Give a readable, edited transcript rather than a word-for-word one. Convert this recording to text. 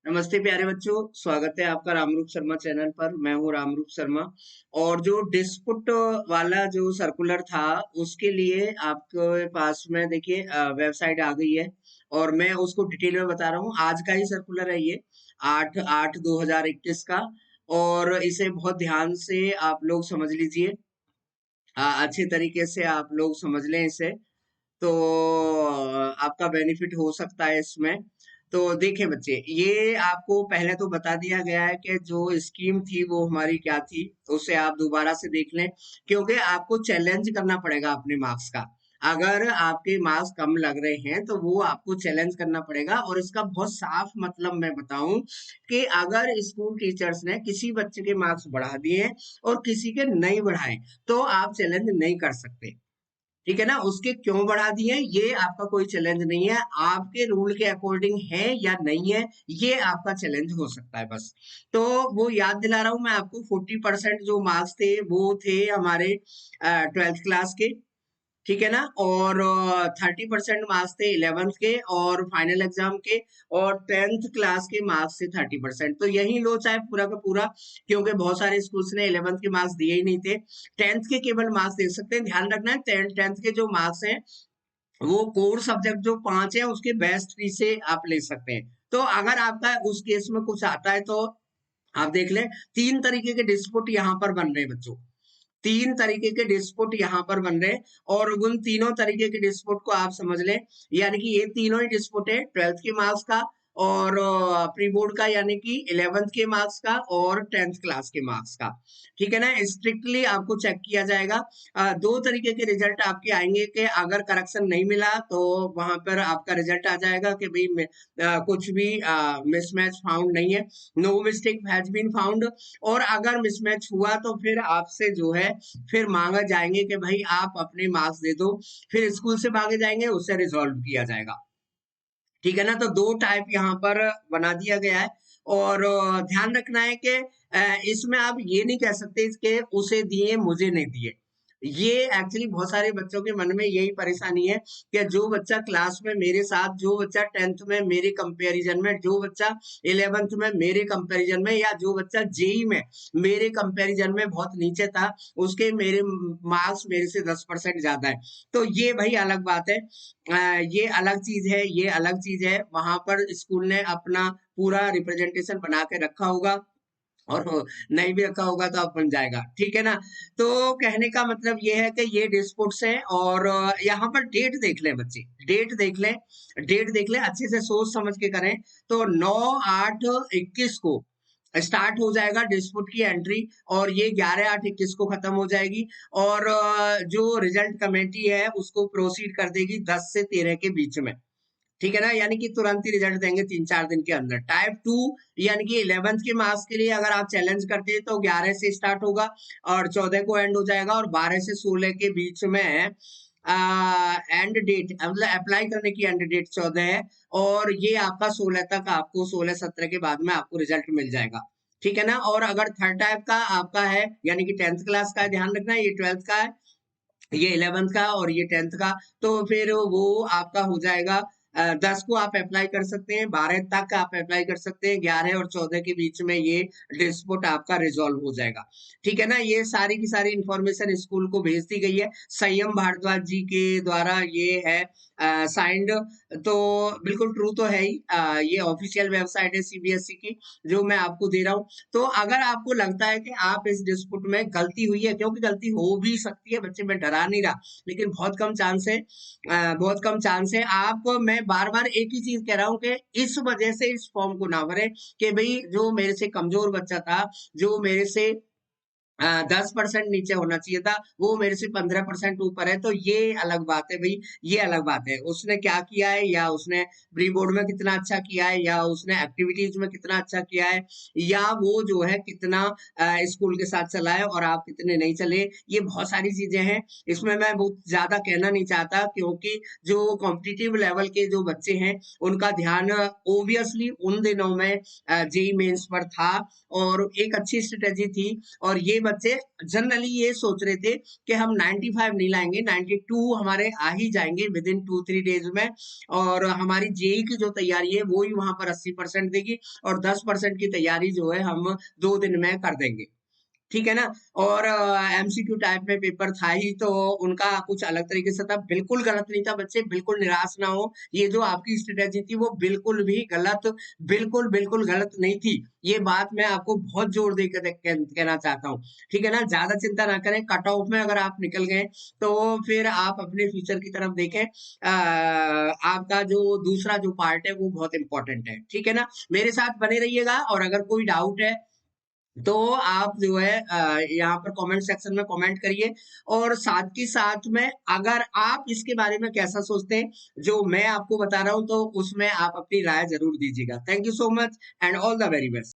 नमस्ते प्यारे बच्चों, स्वागत है आपका रामरूप शर्मा चैनल पर। मैं हूँ रामरूप शर्मा। और जो डिस्पुट वाला जो सर्कुलर था उसके लिए आपके पास में देखिए वेबसाइट आ गई है और मैं उसको डिटेल में बता रहा हूँ। आज का ही सर्कुलर है ये 8/8/2021 का। और इसे बहुत ध्यान से आप लोग समझ लीजिए। अच्छे तरीके से आप लोग समझ लें इसे, तो आपका बेनिफिट हो सकता है इसमें। तो देखें बच्चे, ये आपको पहले तो बता दिया गया है कि जो स्कीम थी वो हमारी क्या थी। उसे आप दोबारा से देख लें, क्योंकि आपको चैलेंज करना पड़ेगा अपने मार्क्स का। अगर आपके मार्क्स कम लग रहे हैं तो वो आपको चैलेंज करना पड़ेगा। और इसका बहुत साफ मतलब मैं बताऊं कि अगर स्कूल टीचर्स ने किसी बच्चे के मार्क्स बढ़ा दिए हैं और किसी के नहीं बढ़ाए, तो आप चैलेंज नहीं कर सकते। ठीक है ना। उसके क्यों बढ़ा दिए ये आपका कोई चैलेंज नहीं है, आपके रूल के अकॉर्डिंग है या नहीं है, ये आपका चैलेंज हो सकता है बस। तो वो याद दिला रहा हूं मैं आपको। 40% जो मार्क्स थे वो थे हमारे 12th क्लास के। ठीक है ना। और 30% मार्क्स थे 11th के और फाइनल एग्जाम के। और 10th क्लास के मार्क्स थे 30%। तो यही लो चाहे पूरा का पूरा, क्योंकि बहुत सारे स्कूल्स ने 11th के मार्क्स दिए ही नहीं थे। 10th के केवल मार्क्स दे सकते हैं। ध्यान रखना है 10th के जो मार्क्स हैं वो कोर सब्जेक्ट जो 5 है उसके बेस्ट 3 से आप ले सकते हैं। तो अगर आपका उस केस में कुछ आता है तो आप देख लें। 3 तरीके के डिस्प्यूट यहाँ पर बन रहे हैं बच्चों। 3 तरीके के डिस्प्यूट यहाँ पर बन रहे हैं। और उन तीनों तरीके के डिस्प्यूट को आप समझ लें। यानी कि ये तीनों ही डिस्प्यूट है 12th के मार्क्स का और प्री बोर्ड का, यानी कि 11th के मार्क्स का और 10th क्लास के मार्क्स का। ठीक है ना। स्ट्रिक्टली आपको चेक किया जाएगा। 2 तरीके के रिजल्ट आपके आएंगे कि अगर करेक्शन नहीं मिला तो वहां पर आपका रिजल्ट आ जाएगा कि भाई कुछ भी मिसमैच फाउंड नहीं है, no mistake has been found. और अगर मिसमैच हुआ तो फिर आपसे जो है फिर मांगा जाएंगे कि भाई आप अपने मार्क्स दे दो। फिर स्कूल से मांगे जाएंगे, उससे रिजॉल्व किया जाएगा। ठीक है ना। तो 2 टाइप यहाँ पर बना दिया गया है। और ध्यान रखना है कि इसमें आप ये नहीं कह सकते कि उसे दिए मुझे नहीं दिए। ये एक्चुअली बहुत सारे बच्चों के मन में यही परेशानी है कि जो बच्चा क्लास में मेरे साथ, जो बच्चा 10th में मेरे कंपैरिजन में, जो बच्चा 11th में मेरे कंपैरिजन में, या जो बच्चा जेई में मेरे कंपैरिजन में बहुत नीचे था, उसके मेरे मार्क्स मेरे से 10% ज्यादा है। तो ये भाई अलग बात है। ये अलग चीज है, ये अलग चीज है। वहां पर स्कूल ने अपना पूरा रिप्रेजेंटेशन बना के रखा होगा और नहीं भी रखा होगा तो अब बन जाएगा। ठीक है ना। तो कहने का मतलब ये है कि ये डिस्प्यूट्स हैं। और यहाँ पर डेट देख लें बच्चे, डेट देख लें। डेट देख लें, अच्छे से सोच समझ के करें। तो 9/8/21 को स्टार्ट हो जाएगा डिस्प्यूट की एंट्री, और ये 11/8/21 को खत्म हो जाएगी। और जो रिजल्ट कमेटी है उसको प्रोसीड कर देगी 10 से 13 के बीच में। ठीक है ना। यानी कि तुरंत ही रिजल्ट देंगे 3-4 दिन के अंदर। टाइप 2 यानी कि 11th के मार्क्स के लिए अगर आप चैलेंज करते हैं तो 11 से स्टार्ट होगा और 14 को एंड हो जाएगा। और 12 से 16 के बीच में एंड डेट, मतलब अप्लाई करने की एंड डेट 14 है। और ये आपका 16 तक, आपको 16-17 के बाद में आपको रिजल्ट मिल जाएगा। ठीक है ना। और अगर थर्ड टाइप का आपका है, यानी कि 10th क्लास का है, ध्यान रखना ये 12th का है, ये 11th का और ये 10th का। तो फिर वो आपका हो जाएगा 10 को आप अप्लाई कर सकते हैं, 12 तक आप अप्लाई कर सकते हैं, 11 और 14 के बीच में ये डिस्प्यूट आपका रिजॉल्व हो जाएगा। ठीक है ना। ये सारी की सारी इंफॉर्मेशन स्कूल को भेज दी गई है, संयम भारद्वाज जी के द्वारा ये है साइंड। तो बिल्कुल ट्रू तो है ही। ये ऑफिशियल वेबसाइट है सीबीएसई की जो मैं आपको दे रहा हूँ। तो अगर आपको लगता है कि आप इस डिस्प्यूट में गलती हुई है, क्योंकि गलती हो भी सकती है बच्चे, मैं डरा नहीं रहा, लेकिन बहुत कम चांस है। बहुत कम चांस है। आप, मैं बार बार एक ही चीज कह रहा हूँ कि इस वजह से इस फॉर्म को ना भरें कि भाई जो मेरे से कमजोर बच्चा था, जो मेरे से 10% नीचे होना चाहिए था, वो मेरे से 15% ऊपर है, तो ये अलग बात है भाई। ये अलग बात है, उसने क्या किया है, या उसने प्री बोर्ड में कितना अच्छा किया है, या उसने एक्टिविटीज में कितना अच्छा किया है, या वो जो है कितना स्कूल के साथ चला है और आप कितने नहीं चले। ये बहुत सारी चीजें हैं, इसमें मैं बहुत ज्यादा कहना नहीं चाहता, क्योंकि जो कॉम्पिटिटिव लेवल के जो बच्चे हैं उनका ध्यान ओबियसली उन दिनों में जेई मेंस पर था। और एक अच्छी स्ट्रेटेजी थी। और ये बच्चे जनरली ये सोच रहे थे कि हम 95 नहीं लाएंगे, 92 हमारे आ ही जाएंगे विद इन 2-3 डेज में, और हमारी जेई की जो तैयारी है वो ही वहां पर 80% देगी, और 10% की तैयारी जो है हम 2 दिन में कर देंगे। ठीक है ना। और एमसीक्यू टाइप में पेपर था ही, तो उनका कुछ अलग तरीके से था, बिल्कुल गलत नहीं था बच्चे, बिल्कुल निराश ना हो। ये जो आपकी स्ट्रेटेजी थी वो बिल्कुल भी गलत, बिल्कुल बिल्कुल गलत नहीं थी। ये बात मैं आपको बहुत जोर दे कर कहना चाहता हूँ। ठीक है ना, ज्यादा चिंता ना करें, कट ऑफ में अगर आप निकल गए तो फिर आप अपने फ्यूचर की तरफ देखें। आपका जो दूसरा जो पार्ट है वो बहुत इंपॉर्टेंट है। ठीक है ना, मेरे साथ बने रहिएगा, और अगर कोई डाउट है तो आप जो है यहाँ पर कमेंट सेक्शन में कमेंट करिए। और साथ ही साथ में अगर आप इसके बारे में कैसा सोचते हैं जो मैं आपको बता रहा हूँ, तो उसमें आप अपनी राय जरूर दीजिएगा। Thank you so much and all the very best.